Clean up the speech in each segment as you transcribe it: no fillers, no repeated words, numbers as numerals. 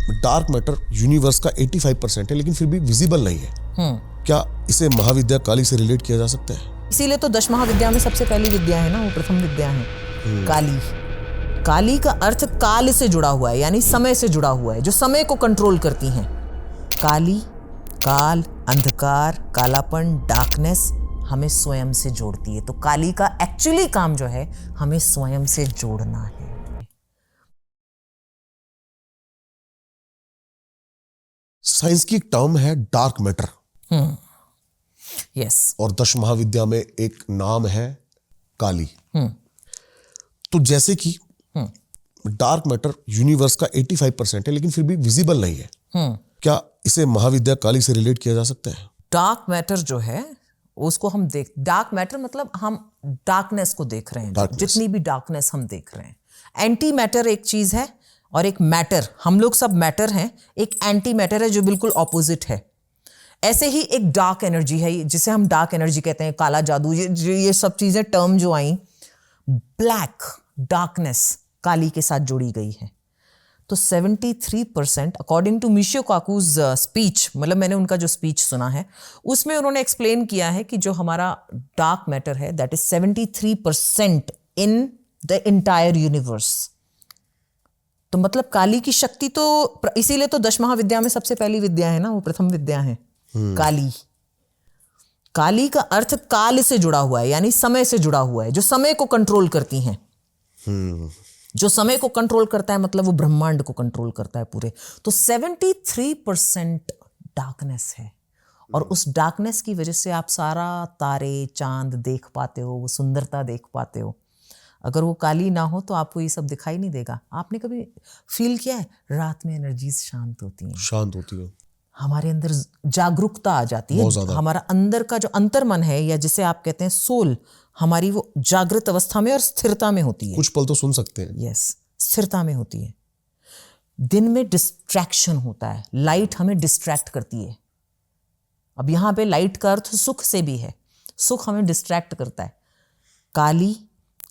Dark matter universe का 85% है, लेकिन फिर भी विजिबल नहीं है। क्या इसे महाविद्या काली से रिलेट किया जा सकता है? इसीलिए तो 10 महाविद्या में सबसे पहली विद्या है ना, वो प्रथम विद्या है काली। काली का अर्थ काल से जुड़ा हुआ है, यानी समय से जुड़ा हुआ है, जो समय को कंट्रोल करती हैं। काली, काल, अंधकार, कालापन, डार्कनेस हमें स्वयं से जोड़ती है। तो काली का एक्चुअली काम जो है हमें स्वयं से जोड़ना है। साइंस की एक टर्म है डार्क मैटर। यस। और 10 महाविद्या में एक नाम है काली। तो जैसे कि डार्क मैटर यूनिवर्स का 85% है, लेकिन फिर भी विजिबल नहीं है। क्या इसे महाविद्या काली से रिलेट किया जा सकता है? डार्क मैटर जो है उसको हम डार्क मैटर मतलब हम डार्कनेस को देख रहे हैं, जितनी भी डार्कनेस हम देख रहे हैं। एंटी मैटर एक चीज है और एक मैटर, हम लोग सब मैटर हैं। एक एंटी मैटर है जो बिल्कुल ऑपोजिट है। ऐसे ही एक डार्क एनर्जी है जिसे हम डार्क एनर्जी कहते हैं, काला जादू, ये सब चीजें टर्म जो आई, ब्लैक डार्कनेस काली के साथ जोड़ी गई है। तो 73% अकॉर्डिंग टू मिशियो काकूज स्पीच, मतलब मैंने उनका जो स्पीच सुना है उसमें उन्होंने एक्सप्लेन किया है कि जो हमारा डार्क मैटर है that is 73% in the entire universe. तो मतलब काली की शक्ति तो, इसीलिए तो 10 महाविद्या में सबसे पहली विद्या है ना, वो प्रथम विद्या है काली। काली का अर्थ काल से जुड़ा हुआ है, यानी समय से जुड़ा हुआ है, जो समय को कंट्रोल करती हैं। जो समय को कंट्रोल करता है मतलब वो ब्रह्मांड को कंट्रोल करता है पूरे। तो 73% डार्कनेस है और उस डार्कनेस की वजह से आप सारा तारे चांद देख पाते हो, वो सुंदरता देख पाते हो। अगर वो काली ना हो तो आपको ये सब दिखाई नहीं देगा। आपने कभी फील किया है रात में एनर्जीज शांत होती हैं? शांत होती है, हमारे अंदर जागरूकता आ जाती है। हमारा अंदर का जो अंतर्मन है, या जिसे आप कहते हैं सोल, हमारी वो जागृत अवस्था में और स्थिरता में होती है। कुछ पल तो सुन सकते हैं। यस, स्थिरता में होती है। दिन में डिस्ट्रैक्शन होता है, लाइट हमें डिस्ट्रैक्ट करती है। अब यहां पे लाइट का अर्थ सुख से भी है, सुख हमें डिस्ट्रैक्ट करता है। काली,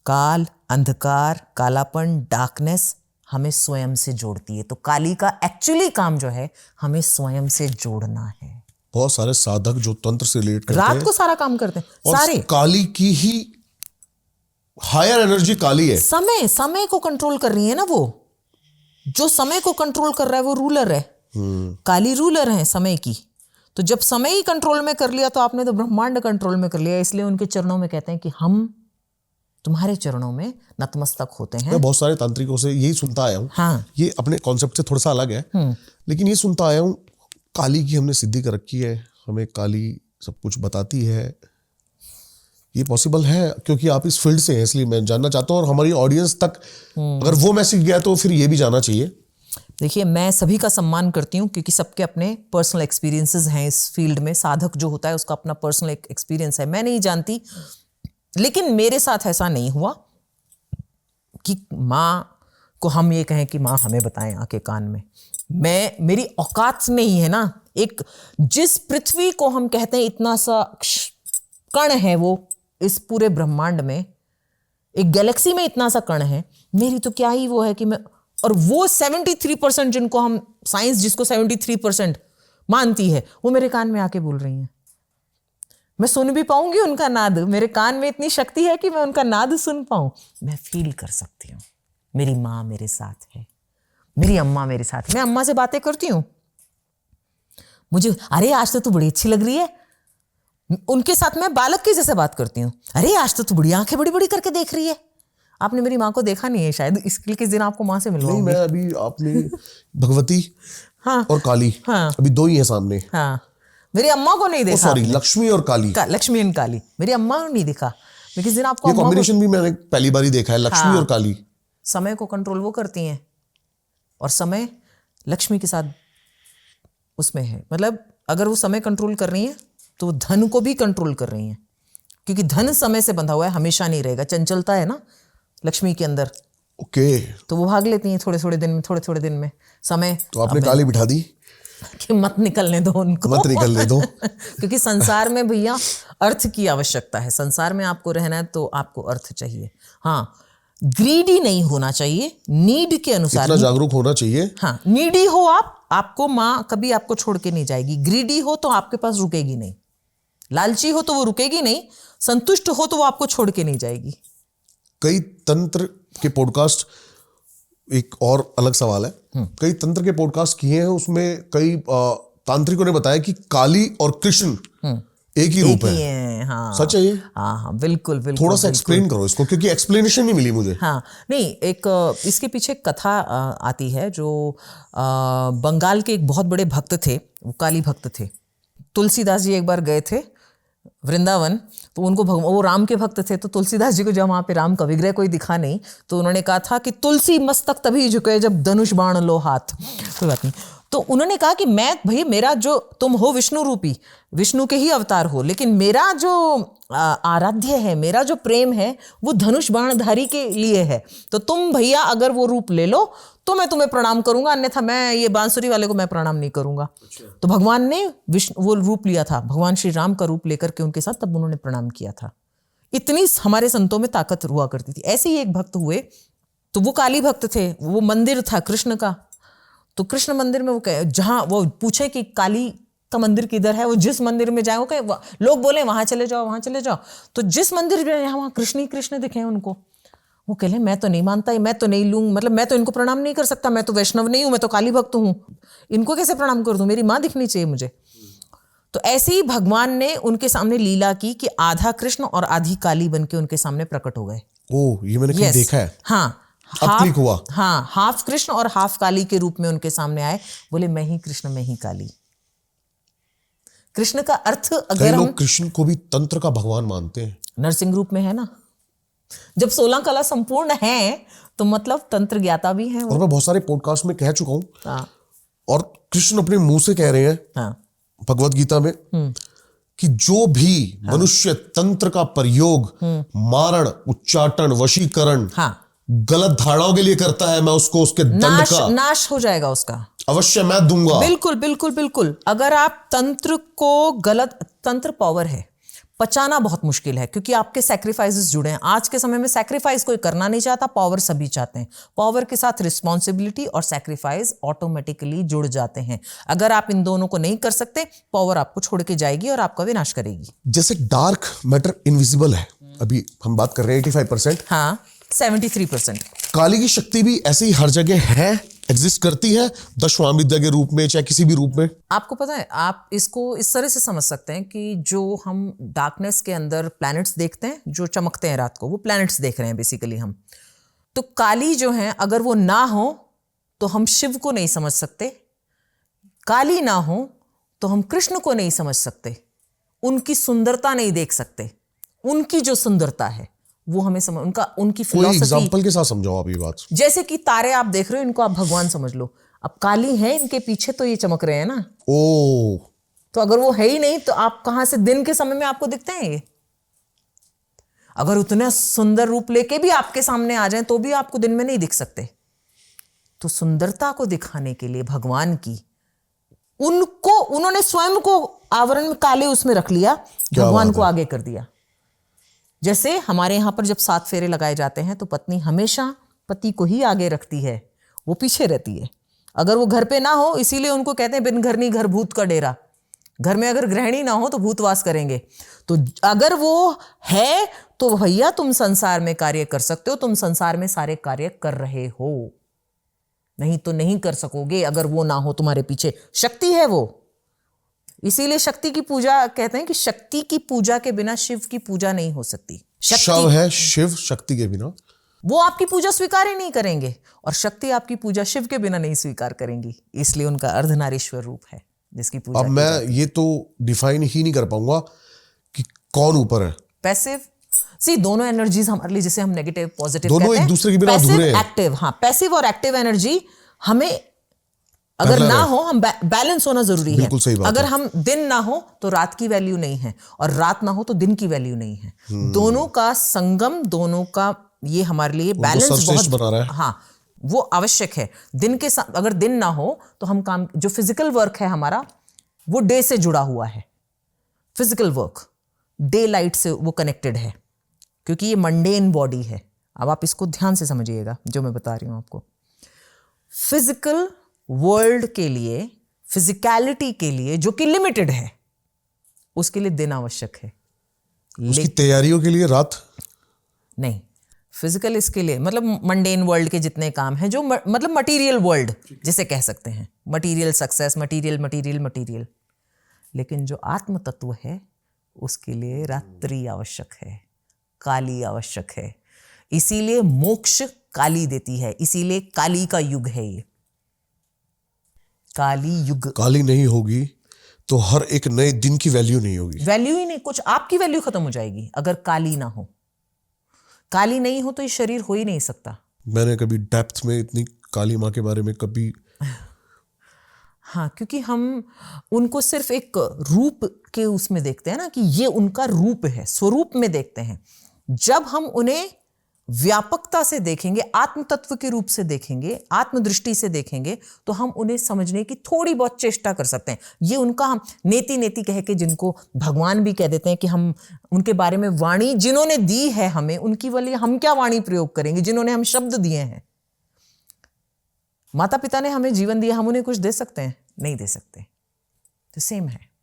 काल, अंधकार, कालापन, डार्कनेस हमें स्वयं से जोड़ती है। तो काली का एक्चुअली काम जो है हमें स्वयं से जोड़ना है। बहुत सारे साधक जो तंत्र से रिलेट करते हैं रात को सारा काम करते हैं और सारे। काली की ही हायर एनर्जी काली है। समय को कंट्रोल कर रही है ना, वो जो समय को कंट्रोल कर रहा है वो रूलर है। काली रूलर है समय की। तो जब समय ही कंट्रोल में कर लिया तो आपने तो ब्रह्मांड कंट्रोल में कर लिया। इसलिए उनके चरणों में कहते हैं कि हम तुम्हारे चरणों में नतमस्तक होते हैं। मैं बहुत सारे तांत्रिकों से यही सुनता आया हूँ। हाँ। ये अपने कॉन्सेप्ट से थोड़ा सा अलग है, लेकिन ये सुनता आया हूँ काली की हमने सिद्धि कर रखी है, हमें काली सब कुछ बताती है। ये पॉसिबल है? क्योंकि आप इस फील्ड से हैं इसलिए मैं जानना चाहता हूँ, और हमारी ऑडियंस तक अगर वो मैसेज गया तो फिर ये भी जानना चाहिए। देखिए, मैं सभी का सम्मान करती हूँ क्योंकि सबके अपने पर्सनल एक्सपीरियंसेस हैं इस फील्ड में। साधक जो होता है उसका अपना पर्सनल एक्सपीरियंस है। मैं नहीं जानती, लेकिन मेरे साथ ऐसा नहीं हुआ कि माँ को हम ये कहें कि माँ हमें बताएं आके कान में। मेरी औकात में ही है ना। एक जिस पृथ्वी को हम कहते हैं इतना सा कण है वो इस पूरे ब्रह्मांड में, एक गैलेक्सी में इतना सा कण है, मेरी तो क्या ही वो है कि मैं, और वो 73% जिनको हम साइंस जिसको 73% मानती है वो मेरे कान में आके बोल रही हैं। मैं सुन भी पाऊंगी उनका नाद। मेरे कान में इतनी शक्ति है कि मैं उनका नाद सुन पाऊं। मैं फील कर सकती हूँ। मेरी माँ मेरे साथ है, मेरी अम्मा मेरे साथ है। मैं अम्मा से बातें करती हूँ, मुझे अरे आज तो तू बड़ी अच्छी लग रही है। उनके साथ मैं बालक की जैसे बात करती हूँ। अरे आज तो तू बड़ी आंखें बड़ी बड़ी करके देख रही है। आपने मेरी माँ को देखा नहीं है शायद, इसलिए किस दिन आपको माँ से मिलवाऊंगी। नहीं, मैं अभी आपने भगवती हाँ और काली, हाँ अभी दो ही है सामने। हाँ, मेरी अम्मा को नहीं देखा। सॉरी, लक्ष्मी और काली। लक्ष्मी और काली, मेरी अम्मा को नहीं दिखा। मैं किस दिन आपको ये कॉम्बिनेशन भी मैंने पहली बार ही देखा है, लक्ष्मी हाँ, और काली। समय को कंट्रोल वो करती हैं और समय लक्ष्मी के साथ उसमें है। मतलब अगर वो समय कंट्रोल कर रही हैं तो धन को भी कंट्रोल कर रही हैं, क्योंकि धन समय से बंधा हुआ है, हमेशा नहीं रहेगा। चंचलता है ना लक्ष्मी के अंदर। ओके। तो वो भाग लेती हैं थोड़े थोड़े दिन में समय। तो आपने काली बिठा दी कि मत निकलने दो उनको, मत निकलने दो। क्योंकि संसार में भैया अर्थ की आवश्यकता है। संसार में आपको रहना है तो आपको अर्थ चाहिए। हाँ, ग्रीडी नहीं होना चाहिए, नीड के अनुसार। इतना जागरूक होना चाहिए। हाँ, नीडी हो आपको माँ कभी आपको छोड़ के नहीं जाएगी। ग्रीडी हो तो आपके पास रुकेगी नहीं, लालची हो तो वो रुकेगी नहीं, संतुष्ट हो तो वो आपको छोड़ के नहीं जाएगी। कई तंत्र के पॉडकास्ट, एक और अलग सवाल है, कई तंत्र के पॉडकास्ट किए हैं, उसमें कई तांत्रिकों ने बताया कि काली और कृष्ण एक ही रूप है। हाँ, सच है ये? हाँ हाँ, बिल्कुल बिल्कुल। थोड़ा सा एक्सप्लेन करो इसको, क्योंकि एक्सप्लेनेशन नहीं मिली मुझे। हाँ, नहीं, एक इसके पीछे एक कथा आती है जो बंगाल के एक बहुत बड़े भक्त थे, वो काली भक्त थे। तुलसीदास जी एक बार गए थे वृंदावन, तो उनको वो राम के भक्त थे, तो तुलसीदास जी को जब वहाँ पे राम का विग्रह कोई दिखा नहीं, तो उन्होंने कहा था कि तुलसी मस्तक तभी झुके जब धनुष बाण लो हाथ। कोई बात नहीं, तो उन्होंने कहा कि मैं भाई, मेरा जो तुम हो विष्णु रूपी, विष्णु के ही अवतार हो, लेकिन मेरा जो आराध्य है, मेरा जो प्रेम है वो धनुष बाणधारी के लिए है। तो तुम भैया अगर वो रूप ले लो तो मैं तुम्हें प्रणाम करूंगा, अन्यथा मैं ये बांसुरी वाले को मैं प्रणाम नहीं करूंगा। तो भगवान ने वो रूप लिया था, भगवान श्री राम का रूप लेकर के उनके साथ, तब उन्होंने प्रणाम किया था। इतनी हमारे संतों में ताकत हुआ करती थी। ऐसे ही एक भक्त हुए, तो वो काली भक्त थे, वो मंदिर था कृष्ण का, तो कृष्ण मंदिर में वो जहाँ वो पूछे कि काली का मंदिर किधर है, वो जिस मंदिर में जाए, वो कहे, लोग बोले वहां चले जाओ वहां चले जाओ, तो जिस मंदिर में वहां कृष्ण ही कृष्ण दिखे उनको, वो कह ले मैं तो नहीं मानता, मैं तो नहीं लूँ, मतलब मैं तो इनको प्रणाम नहीं कर सकता, मैं तो वैष्णव नहीं हूँ, मैं तो काली भक्त हूँ, इनको कैसे प्रणाम कर दूँ, मेरी माँ दिखनी चाहिए मुझे। तो ऐसे ही भगवान ने उनके सामने लीला की कि आधा कृष्ण और आधी काली बन के उनके सामने प्रकट हो गए। ओह, ये मैंने कहीं देखा है। हाँ, अब क्लिक हुआ। हाँ, हाफ कृष्ण और हाफ काली के रूप में उनके सामने आए, बोले मैं ही कृष्ण मैं ही काली। कृष्ण का अर्थ अगर हम, लोग कृष्ण को भी तंत्र का भगवान मानते हैं, नरसिंह रूप में है ना, जब 16 कला संपूर्ण है तो मतलब तंत्र ज्ञाता भी है वो। और मैं बहुत सारे पॉडकास्ट में कह चुका हूं, हाँ, और कृष्ण अपने मुंह से कह रहे हैं, हाँ, भगवत गीता में, कि जो भी मनुष्य तंत्र का प्रयोग मारण, उच्चाटन, वशीकरण, गलत धारणाओं के लिए करता है, मैं उसको उसके दंड का नाश हो जाएगा उसका, अवश्य मैं दूंगा। बिल्कुल बिल्कुल बिल्कुल। अगर आप तंत्र को गलत, तंत्र पावर है, पचाना बहुत मुश्किल है, क्योंकि आपके सैक्रिफाइसेस जुड़े हैं। आज के समय में सैक्रिफाइस कोई करना नहीं चाहता, पावर सभी चाहते हैं। पावर के साथ रिस्पॉन्सिबिलिटी और सैक्रिफाइस ऑटोमेटिकली जुड़ जाते हैं। अगर आप इन दोनों को नहीं कर सकते, पावर आपको छोड़ के जाएगी और आपका विनाश करेगी। जैसे डार्क मैटर इनविजिबल है, अभी हम बात कर रहे हैं 85%, हाँ 73%। काली की शक्ति भी ऐसे ही हर जगह है, एग्जिस्ट करती है, दशवामिद्या के रूप में, चाहे किसी भी रूप में। आपको पता है, आप इसको इस तरह से समझ सकते हैं कि जो हम डार्कनेस के अंदर प्लैनेट्स देखते हैं जो चमकते हैं रात को, वो प्लैनेट्स देख रहे हैं बेसिकली हम। तो काली जो है, अगर वो ना हो तो हम शिव को नहीं समझ सकते, काली ना हो तो हम कृष्ण को नहीं समझ सकते, उनकी सुंदरता नहीं देख सकते। उनकी जो सुंदरता है वो हमें समझ, उनकी फिलॉसफी। एग्जांपल के साथ समझाओ आप ये बात। जैसे कि तारे आप देख रहे हो, इनको आप भगवान समझ लो। अब काली है, इनके पीछे तो ये चमक रहे हैं ना। ओ, तो अगर वो है ही नहीं तो आप कहां से दिन के समय में आपको दिखते हैं ये? अगर उतने सुंदर रूप लेके भी आपके सामने आ जाएं तो भी आपको दिन में नहीं दिख सकते। तो सुंदरता को दिखाने के लिए भगवान की, उनको उन्होंने स्वयं को आवरण में काले उसमें रख लिया, भगवान को आगे कर दिया। जैसे हमारे यहां पर जब 7 फेरे लगाए जाते हैं तो पत्नी हमेशा पति को ही आगे रखती है, वो पीछे रहती है। अगर वो घर पे ना हो, इसीलिए उनको कहते हैं बिन घर नहीं घर भूत का डेरा। घर में अगर गृहिणी ना हो तो भूतवास करेंगे। तो अगर वो है तो भैया तुम संसार में कार्य कर सकते हो, तुम संसार में सारे कार्य कर रहे हो, नहीं तो नहीं कर सकोगे अगर वो ना हो तुम्हारे पीछे। शक्ति है वो, इसीलिए शक्ति की पूजा कहते हैं कि शक्ति की पूजा के बिना शिव की पूजा नहीं हो सकती। शव है शिव, शक्ति के बिना वो आपकी पूजा स्वीकार ही नहीं करेंगे, और शक्ति आपकी पूजा शिव के बिना नहीं स्वीकार करेंगी। इसलिए उनका अर्धनारीश्वर रूप है जिसकी पूजा। अब मैं ये तो डिफाइन ही नहीं कर पाऊंगा कि कौन ऊपर है। पैसिव, सी दोनों एनर्जीज हमारे लिए, जैसे हम नेगेटिव पॉजिटिव दोनों कहते हैं, एक दूसरे के बिना अधूरे हैं। एक्टिव, हाँ, पैसिव और एक्टिव एनर्जी हमें अगर ना हो, हम बैलेंस होना जरूरी है। बिल्कुल सही बात अगर है। हम दिन ना हो तो रात की वैल्यू नहीं है, और रात ना हो तो दिन की वैल्यू नहीं है। दोनों का संगम, दोनों का ये हमारे लिए बैलेंस बहुत बना रहा है। हाँ, वो आवश्यक है। दिन के अगर दिन ना हो तो हम काम, जो फिजिकल वर्क है हमारा, वो डे से जुड़ा हुआ है। फिजिकल वर्क डे लाइट से वो कनेक्टेड है, क्योंकि ये मंडेन बॉडी है। अब आप इसको ध्यान से समझिएगा जो मैं बता रही हूं आपको। फिजिकल वर्ल्ड के लिए, फिजिकलिटी के लिए जो कि लिमिटेड है, उसके लिए दिन आवश्यक है। उसकी तैयारियों के लिए रात नहीं, फिजिकल इसके लिए मतलब मंडेन वर्ल्ड के जितने काम हैं, जो मतलब मटेरियल वर्ल्ड जिसे कह सकते हैं, material success, material material material. लेकिन जो आत्म तत्व है उसके लिए रात्रि आवश्यक है, काली आवश्यक है। इसीलिए मोक्ष काली देती है, इसीलिए काली का युग है ये, काली युग। काली नहीं होगी तो हर एक नए दिन की वैल्यू नहीं होगी, वैल्यू ही नहीं, कुछ आपकी वैल्यू खत्म हो जाएगी अगर काली ना हो। काली नहीं हो तो ये शरीर हो ही नहीं सकता। मैंने कभी डेप्थ में इतनी काली माँ के बारे में कभी, हाँ, क्योंकि हम उनको सिर्फ एक रूप के उसमें देखते हैं ना, कि ये उनका रूप है, स्वरूप में देखते हैं। जब हम उन्हें व्यापकता से देखेंगे, आत्म तत्व के रूप से देखेंगे, आत्मदृष्टि से देखेंगे, तो हम उन्हें समझने की थोड़ी बहुत चेष्टा कर सकते हैं। ये उनका हम नेति नेति कह के, जिनको भगवान भी कह देते हैं कि हम उनके बारे में वाणी जिन्होंने दी है हमें, उनकी वाली हम क्या वाणी प्रयोग करेंगे, जिन्होंने हम शब्द दिए हैं। माता पिता ने हमें जीवन दिया, हम उन्हें कुछ दे सकते हैं? नहीं दे सकते। तो सेम है।